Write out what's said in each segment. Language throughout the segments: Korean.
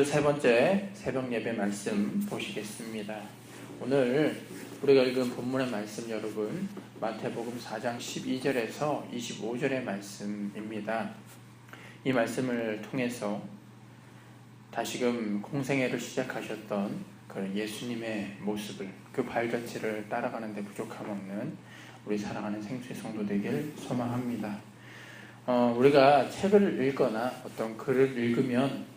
세 번째 새벽 예배 말씀 보시겠습니다. 오늘 우리가 읽은 본문의 말씀 여러분 마태복음 4장 12절에서 25절의 말씀입니다. 이 말씀을 통해서 다시금 공생애를 시작하셨던 그 예수님의 모습을 그 발자취를 따라가는 데 부족함 없는 우리 사랑하는 생수의 성도 되길 소망합니다. 우리가 책을 읽거나 어떤 글을 읽으면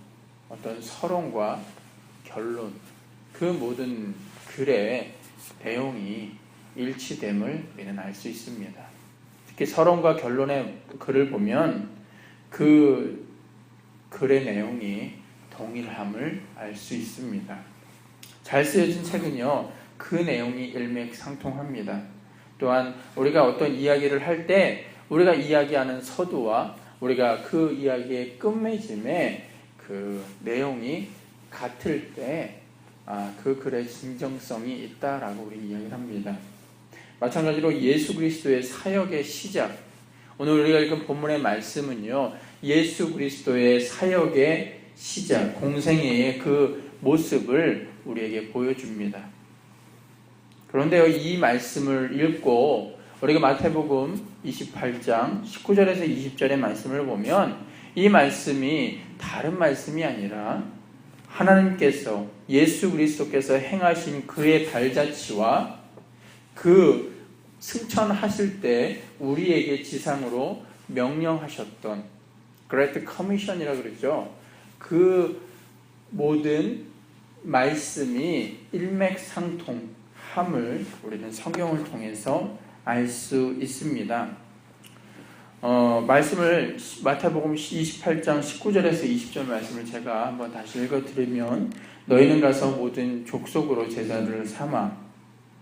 어떤 서론과 결론, 그 모든 글의 내용이 일치됨을 우리는 알 수 있습니다. 특히 서론과 결론의 글을 보면 그 글의 내용이 동일함을 알 수 있습니다. 잘 쓰여진 책은요, 그 내용이 일맥상통합니다. 또한 우리가 어떤 이야기를 할 때 우리가 이야기하는 서두와 우리가 그 이야기의 끝맺음에 그 내용이 같을 때 그 글의 진정성이 있다라고 우리 이야기를 합니다. 마찬가지로 예수 그리스도의 사역의 시작, 오늘 우리가 읽은 본문의 말씀은요, 예수 그리스도의 사역의 시작, 공생애의 그 모습을 우리에게 보여줍니다. 그런데요, 이 말씀을 읽고 우리가 마태복음 28장 19절에서 20절의 말씀을 보면 이 말씀이 다른 말씀이 아니라 하나님께서 예수 그리스도께서 행하신 그의 발자취와 그 승천하실 때 우리에게 지상으로 명령하셨던 Great Commission이라고 그러죠. 그 모든 말씀이 일맥상통함을 우리는 성경을 통해서 알 수 있습니다. 말씀을 마태복음 28장 19절에서 20절 말씀을 제가 한번 다시 읽어드리면, 너희는 가서 모든 족속으로 제자들을 삼아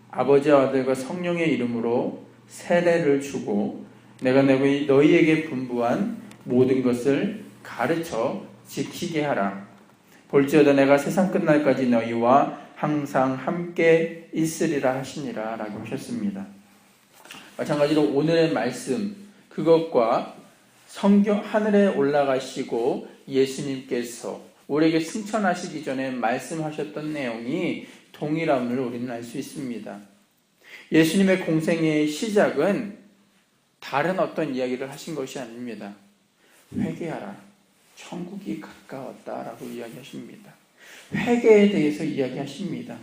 아버지와 아들과 성령의 이름으로 세례를 주고 내가 너희에게 분부한 모든 것을 가르쳐 지키게 하라. 볼지어다 내가 세상 끝날까지 너희와 항상 함께 있으리라 하시니라 라고 하셨습니다. 마찬가지로 오늘의 말씀, 그것과 성경 하늘에 올라가시고 예수님께서 우리에게 승천하시기 전에 말씀하셨던 내용이 동일함을 우리는 알 수 있습니다. 예수님의 공생애의 시작은 다른 어떤 이야기를 하신 것이 아닙니다. 회개하라, 천국이 가까웠다라고 이야기하십니다. 회개에 대해서 이야기하십니다.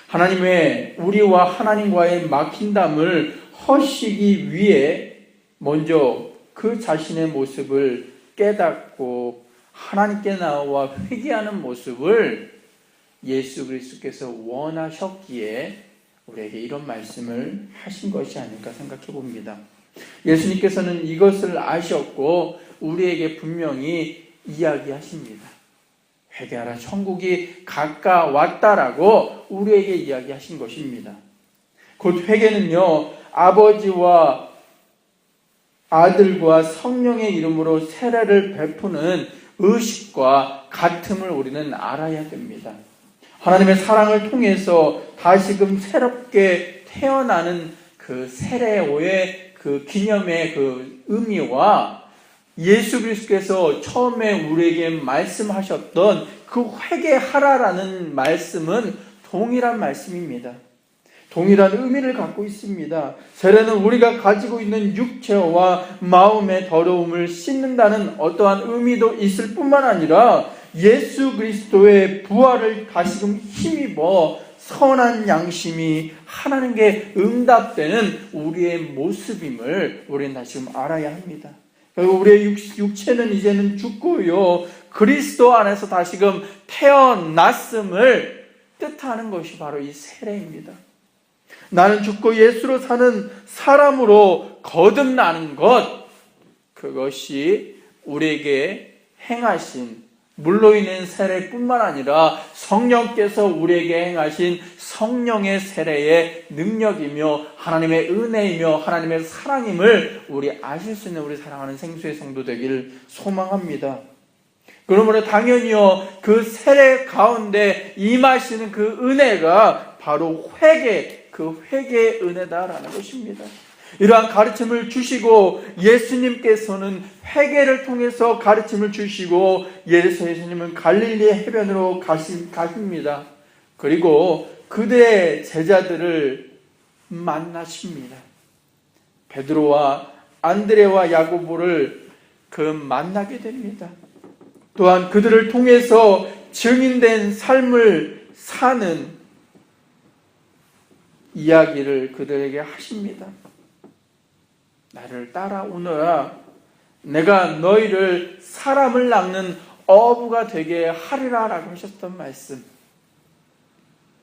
하나님의 우리와 하나님과의 막힌담을 허시기 위해 먼저 그 자신의 모습을 깨닫고 하나님께 나와 회개하는 모습을 예수 그리스도께서 원하셨기에 우리에게 이런 말씀을 하신 것이 아닐까 생각해 봅니다. 예수님께서는 이것을 아셨고 우리에게 분명히 이야기하십니다. 회개하라, 천국이 가까웠다라고 우리에게 이야기하신 것입니다. 곧 회개는요, 아버지와 아들과 성령의 이름으로 세례를 베푸는 의식과 같음을 우리는 알아야 됩니다. 하나님의 사랑을 통해서 다시금 새롭게 태어나는 그 세례의 그 기념의 그 의미와 예수 그리스도께서 처음에 우리에게 말씀하셨던 그 회개하라라는 말씀은 동일한 말씀입니다. 동일한 의미를 갖고 있습니다. 세례는 우리가 가지고 있는 육체와 마음의 더러움을 씻는다는 어떠한 의미도 있을 뿐만 아니라 예수 그리스도의 부활을 다시금 힘입어 선한 양심이 하나님께 응답되는 우리의 모습임을 우리는 다시금 알아야 합니다. 결국 우리의 육체는 이제는 죽고요, 그리스도 안에서 다시금 태어났음을 뜻하는 것이 바로 이 세례입니다. 나는 죽고 예수로 사는 사람으로 거듭나는 것, 그것이 우리에게 행하신 물로 인한 세례뿐만 아니라 성령께서 우리에게 행하신 성령의 세례의 능력이며 하나님의 은혜이며 하나님의 사랑임을 우리 아실 수 있는 우리 사랑하는 생수의 성도 되기를 소망합니다. 그러므로 당연히요, 그 세례 가운데 임하시는 그 은혜가 바로 회개, 그 회개의 은혜다라는 것입니다. 이러한 가르침을 주시고 예수님께서는 회개를 통해서 가르침을 주시고 예수님은 갈릴리 해변으로 가십니다. 그리고 그들의 제자들을 만나십니다. 베드로와 안드레와 야고보를 만나게 됩니다. 또한 그들을 통해서 증인된 삶을 사는 이야기를 그들에게 하십니다. 나를 따라오너라. 내가 너희를 사람을 낚는 어부가 되게 하리라 라고 하셨던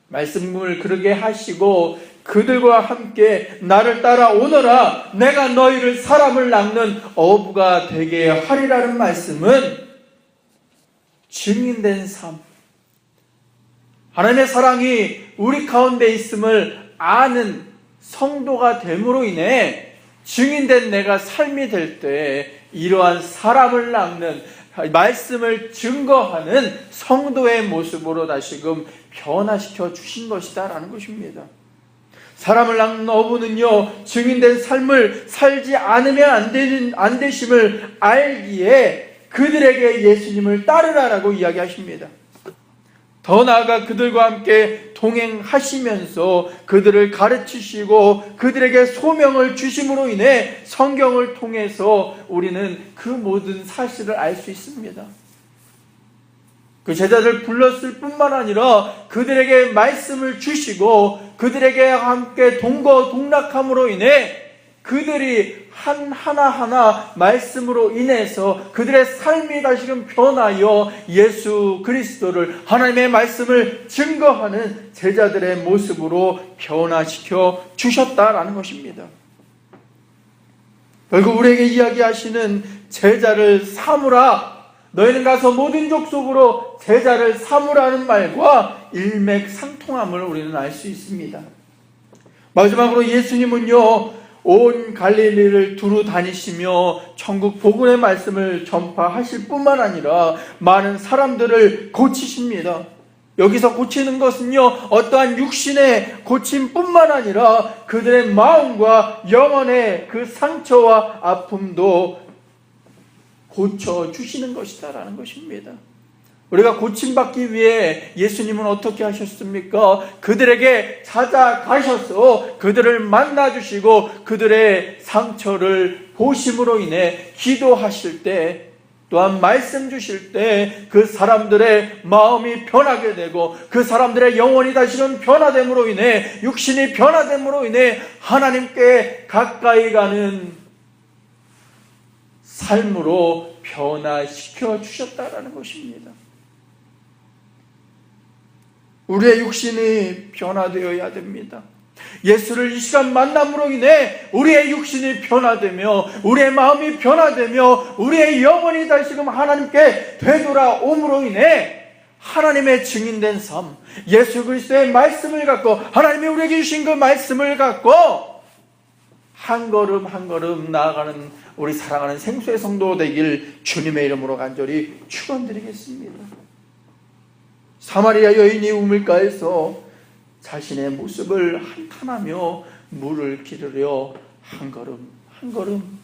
말씀을 그러게 하시고 그들과 함께 나를 따라오너라. 내가 너희를 사람을 낚는 어부가 되게 하리라는 말씀은 증인된 삶, 하나님의 사랑이 우리 가운데 있음을 아는 성도가 됨으로 인해 증인된 내가 삶이 될 때 이러한 사람을 낚는 말씀을 증거하는 성도의 모습으로 다시금 변화시켜 주신 것이다 라는 것입니다. 사람을 낚는 어부는요, 증인된 삶을 살지 않으면 안 되심을 알기에 그들에게 예수님을 따르라라고 이야기하십니다. 더 나아가 그들과 함께 동행하시면서 그들을 가르치시고 그들에게 소명을 주심으로 인해 성경을 통해서 우리는 그 모든 사실을 알 수 있습니다. 그 제자들 불렀을 뿐만 아니라 그들에게 말씀을 주시고 그들에게 함께 동거동락함으로 인해 그들이 하나하나 말씀으로 인해서 그들의 삶이 다시금 변하여 예수 그리스도를, 하나님의 말씀을 증거하는 제자들의 모습으로 변화시켜 주셨다라는 것입니다. 결국 우리에게 이야기하시는 제자를 삼으라, 너희는 가서 모든 족속으로 제자를 삼으라는 말과 일맥상통함을 우리는 알 수 있습니다. 마지막으로 예수님은요, 온 갈릴리를 두루 다니시며 천국 복음의 말씀을 전파하실 뿐만 아니라 많은 사람들을 고치십니다. 여기서 고치는 것은요, 어떠한 육신의 고침뿐만 아니라 그들의 마음과 영혼의 그 상처와 아픔도 고쳐주시는 것이다라는 것입니다. 우리가 고침받기 위해 예수님은 어떻게 하셨습니까? 그들에게 찾아가셔서 그들을 만나주시고 그들의 상처를 보심으로 인해 기도하실 때, 또한 말씀 주실 때 그 사람들의 마음이 변하게 되고 그 사람들의 영혼이 다시금 변화됨으로 인해, 육신이 변화됨으로 인해 하나님께 가까이 가는 삶으로 변화시켜 주셨다라는 것입니다. 우리의 육신이 변화되어야 됩니다. 예수를 이 시간 만남으로 인해 우리의 육신이 변화되며 우리의 마음이 변화되며 우리의 영혼이 다시금 하나님께 되돌아옴으로 인해 하나님의 증인된 삶, 예수 그리스도의 말씀을 갖고, 하나님이 우리에게 주신 그 말씀을 갖고 한 걸음 한 걸음 나아가는 우리 사랑하는 생수의 성도 되길 주님의 이름으로 간절히 축원드리겠습니다. 사마리아 여인이 우물가에서 자신의 모습을 한탄하며 물을 기르려 한 걸음 한 걸음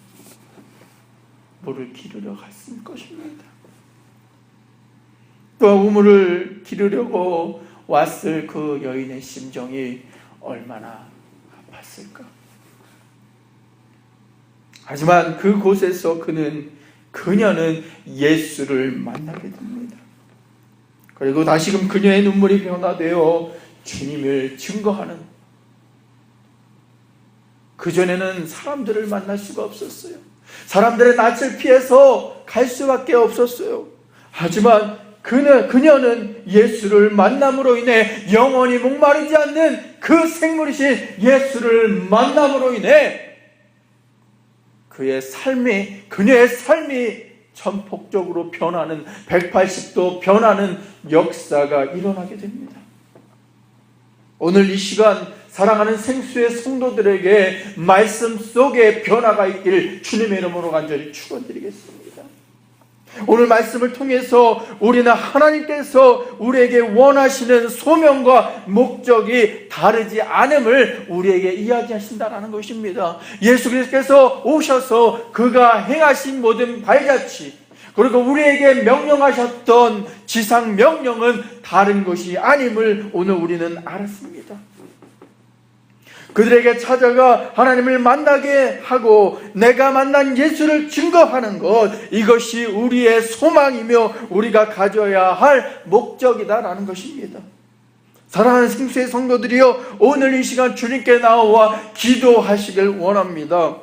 물을 기르려 갔을 것입니다. 또 우물을 기르려고 왔을 그 여인의 심정이 얼마나 아팠을까. 하지만 그곳에서 그녀는 예수를 만나게 됩니다. 그리고 다시금 그녀의 눈물이 변화되어 주님을 증거하는, 그전에는 사람들을 만날 수가 없었어요. 사람들의 낯을 피해서 갈 수밖에 없었어요. 하지만 그녀는 예수를 만남으로 인해 영원히 목마르지 않는 그 생물이신 예수를 만남으로 인해 그녀의 삶이 전폭적으로 변하는, 180도 변하는 역사가 일어나게 됩니다. 오늘 이 시간 사랑하는 생수의 성도들에게 말씀 속에 변화가 있기를 주님의 이름으로 간절히 축원드리겠습니다. 오늘 말씀을 통해서 우리는 하나님께서 우리에게 원하시는 소명과 목적이 다르지 않음을 우리에게 이야기하신다는 것입니다. 예수 그리스도께서 오셔서 그가 행하신 모든 발자취, 그리고 우리에게 명령하셨던 지상 명령은 다른 것이 아님을 오늘 우리는 알았습니다. 그들에게 찾아가 하나님을 만나게 하고 내가 만난 예수를 증거하는 것, 이것이 우리의 소망이며 우리가 가져야 할 목적이다라는 것입니다. 사랑하는 생수의 성도들이여, 오늘 이 시간 주님께 나와 기도하시길 원합니다.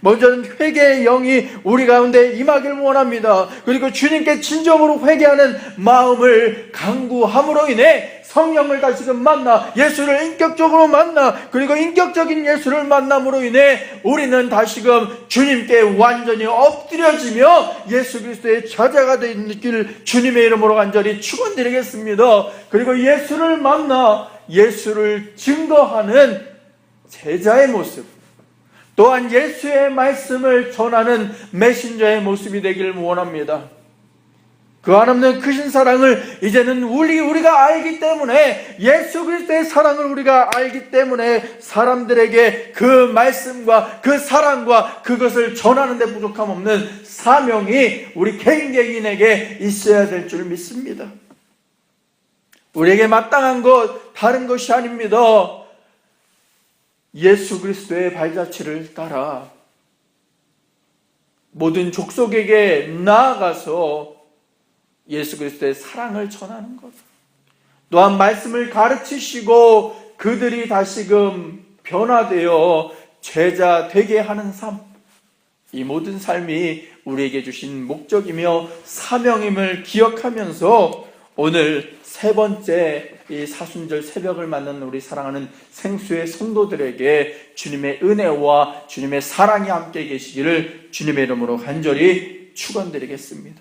먼저는 회개의 영이 우리 가운데 임하길 원합니다. 그리고 주님께 진정으로 회개하는 마음을 강구함으로 인해 성령을 다시금 만나 예수를 인격적으로 만나, 그리고 인격적인 예수를 만남으로 인해 우리는 다시금 주님께 완전히 엎드려지며 예수 그리스도의 자자가 되는 길 주님의 이름으로 간절히 축원드리겠습니다. 그리고 예수를 만나 예수를 증거하는 제자의 모습, 또한 예수의 말씀을 전하는 메신저의 모습이 되기를 원합니다. 그 한없는 크신 사랑을 이제는 우리가 알기 때문에, 예수 그리스도의 사랑을 우리가 알기 때문에 사람들에게 그 말씀과 그 사랑과 그것을 전하는 데 부족함 없는 사명이 우리 개인에게 있어야 될 줄 믿습니다. 우리에게 마땅한 것 다른 것이 아닙니다. 예수 그리스도의 발자취를 따라 모든 족속에게 나아가서 예수 그리스도의 사랑을 전하는 것, 또한 말씀을 가르치시고 그들이 다시금 변화되어 제자 되게 하는 삶, 이 모든 삶이 우리에게 주신 목적이며 사명임을 기억하면서 오늘 세 번째 이 사순절 새벽을 맞는 우리 사랑하는 생수의 성도들에게 주님의 은혜와 주님의 사랑이 함께 계시기를 주님의 이름으로 간절히 축원드리겠습니다.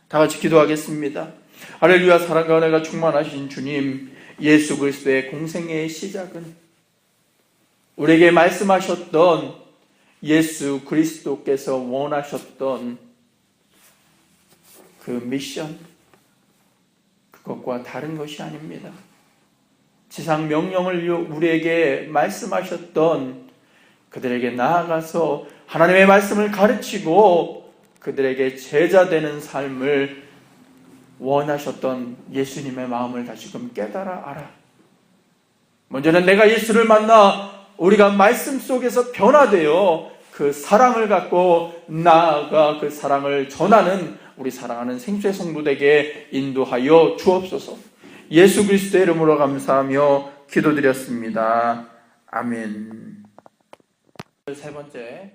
다 같이 기도하겠습니다. 할렐루야. 사랑과 은혜가 충만하신 주님, 예수 그리스도의 공생애의 시작은 우리에게 말씀하셨던 예수 그리스도께서 원하셨던 그 미션, 그것과 다른 것이 아닙니다. 지상 명령을 우리에게 말씀하셨던, 그들에게 나아가서 하나님의 말씀을 가르치고 그들에게 제자되는 삶을 원하셨던 예수님의 마음을 다시금 깨달아 알아. 먼저는 내가 예수를 만나 우리가 말씀 속에서 변화되어 그 사랑을 갖고 나아가 그 사랑을 전하는 우리 사랑하는 생수의 성도들에게 인도하여 주옵소서. 예수 그리스도의 이름으로 감사하며 기도드렸습니다. 아멘. 세 번째